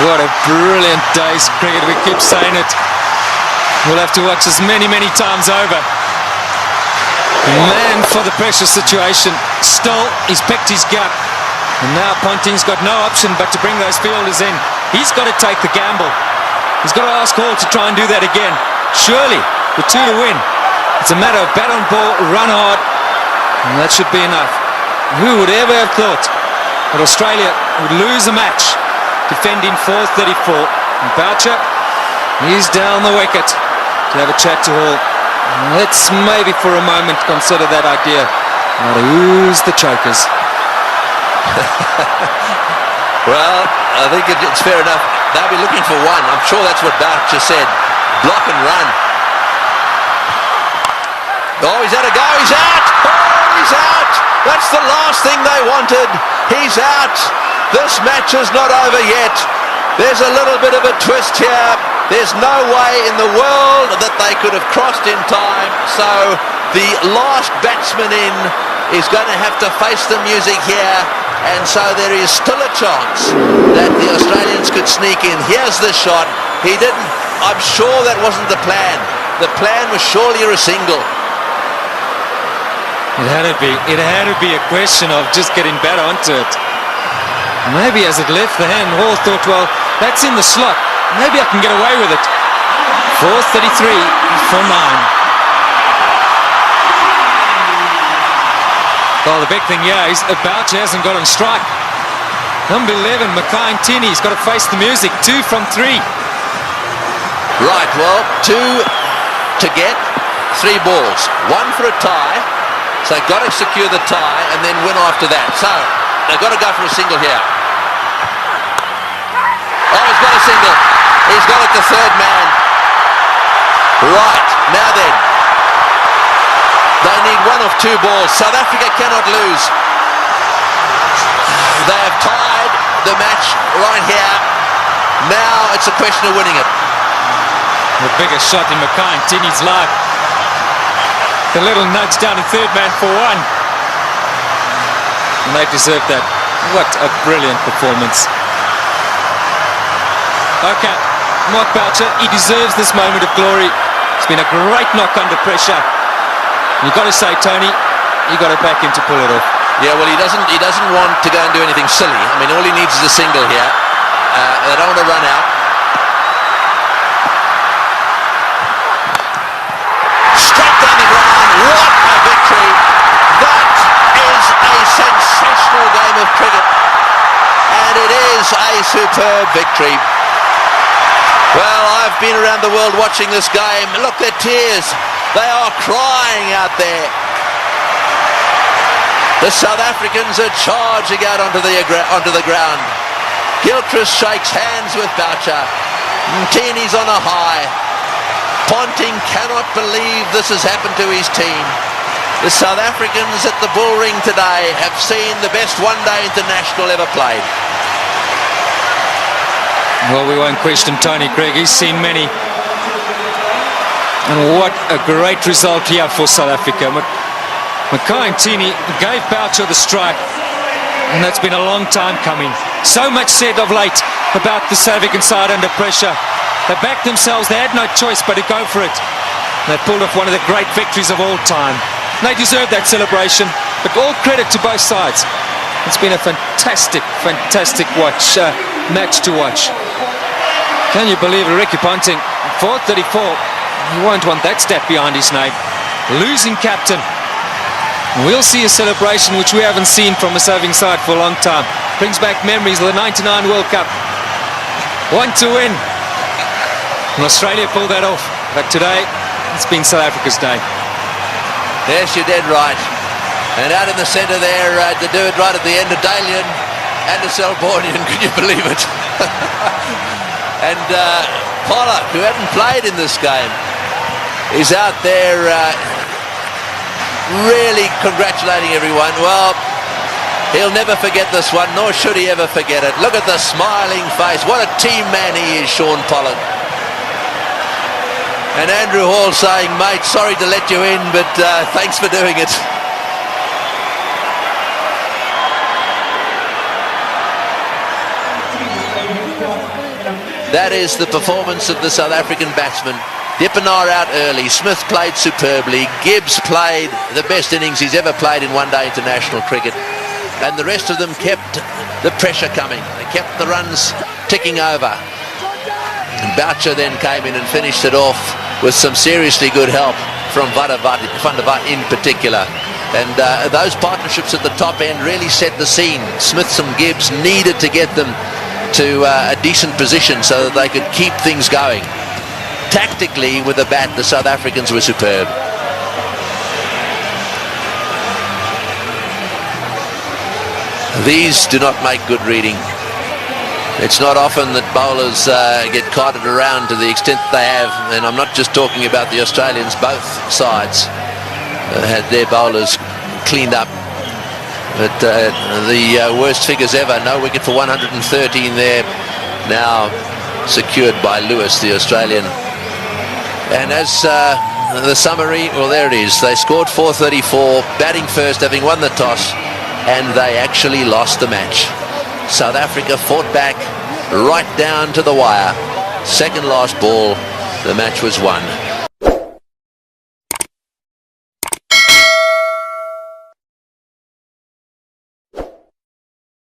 What a brilliant day's cricket. We keep saying it. We'll have to watch this many, many times over. Man for the pressure situation. Still, he's picked his gap. And now Ponting's got no option but to bring those fielders in. He's got to take the gamble. He's got to ask Hall to try and do that again. Surely, the 2 to win. It's a matter of bat on ball, run hard, and that should be enough. Who would ever have thought that Australia would lose a match defending 434? And Boucher, he's down the wicket to have a chat to Hall. Let's maybe for a moment consider that idea. Now who's the chokers? Well, I think it's fair enough. They'll be looking for one. I'm sure that's what Boucher said. Block and run. Oh, he's had a go. He's out. Oh, he's out. That's the last thing they wanted. He's out. This match is not over yet. There's a little bit of a twist here. There's no way in the world that they could have crossed in time. So the last batsman in is going to have to face the music here. And so there is still a chance that the Australians could sneak in. Here's the shot. He didn't. I'm sure that wasn't the plan. The plan was surely a single. It had to be a question of just getting better onto it. Maybe as it left the hand, Hall thought, well, that's in the slot. Maybe I can get away with it. 4:33 for 9. Well, the big thing here is Boucher hasn't got on strike. Number 11, ᴄʀɪᴄ, he's got to face the music. 2 from 3. Right, well, 2 to get, 3 balls. 1 for a tie. So they've got to secure the tie and then win after that. So they've got to go for a single here. Oh, he's got a single. He's got it to third man. Right, now then. They need 1 of 2 balls. South Africa cannot lose. They have tied the match right here. Now it's a question of winning it. The biggest shot in ᴄʀɪᴄ's life. The little nudge down to third man for 1. And they deserve that. What a brilliant performance. Okay, Mark Boucher, he deserves this moment of glory. It's been a great knock under pressure. You've got to say, Tony, you've got to back him to pull it off. Yeah, well, he doesn't want to go and do anything silly. I mean, all he needs is a single here. They don't want to run out. Straight down the ground. What a victory. That is a sensational game of cricket. And it is a superb victory. Well, I've been around the world watching this game. Look, their tears. They are crying out there. The South Africans are charging out onto the ground. Gilchrist shakes hands with Boucher. ᴄʀɪᴄ's on a high. Ponting cannot believe this has happened to his team. The South Africans at the Bull Ring today have seen the best one-day international ever played. Well, we won't question Tony Craig. He's seen many. And what a great result here for South Africa. ᴄʀɪᴄ gave Boucher the strike, and that's been a long time coming. So much said of late about the South African side under pressure. They backed themselves, they had no choice but to go for it. They pulled off one of the great victories of all time. They deserve that celebration, but all credit to both sides. It's been a fantastic match to watch. Can you believe it, Ricky Ponting, 434. He won't want that stat behind his name. Losing captain. We'll see a celebration which we haven't seen from a serving side for a long time. Brings back memories of the '99 World Cup. 1 to win. And Australia pulled that off. But today, it's been South Africa's day. Yes, you're dead right. And out in the centre there, to do it right at the end, of Dalian and a Selbornian, can you believe it? And Pollock, who hadn't played in this game, is out there really congratulating everyone. Well, he'll never forget this one, nor should he ever forget it. Look at the smiling face. What a team man he is, Shaun Pollock. And Andrew Hall saying, mate, sorry to let you in, but thanks for doing it. That is the performance of the South African batsmen. Dippenaar out early. Smith played superbly. Gibbs played the best innings he's ever played in one-day international cricket. And the rest of them kept the pressure coming. They kept the runs ticking over. And Boucher then came in and finished it off with some seriously good help from Van der Vaart in particular. And those partnerships at the top end really set the scene. Smith and Gibbs needed to get them to a decent position so that they could keep things going. Tactically, with the bat, the South Africans were superb. These do not make good reading. It's not often that bowlers get carted around to the extent they have, and I'm not just talking about the Australians. Both sides had their bowlers cleaned up. But the worst figures ever. No wicket for 113 there. Now secured by Lewis, the Australian. And as the summary, well, there it is. They scored 434, batting first, having won the toss, and they actually lost the match. South Africa fought back right down to the wire. Second last ball, the match was won.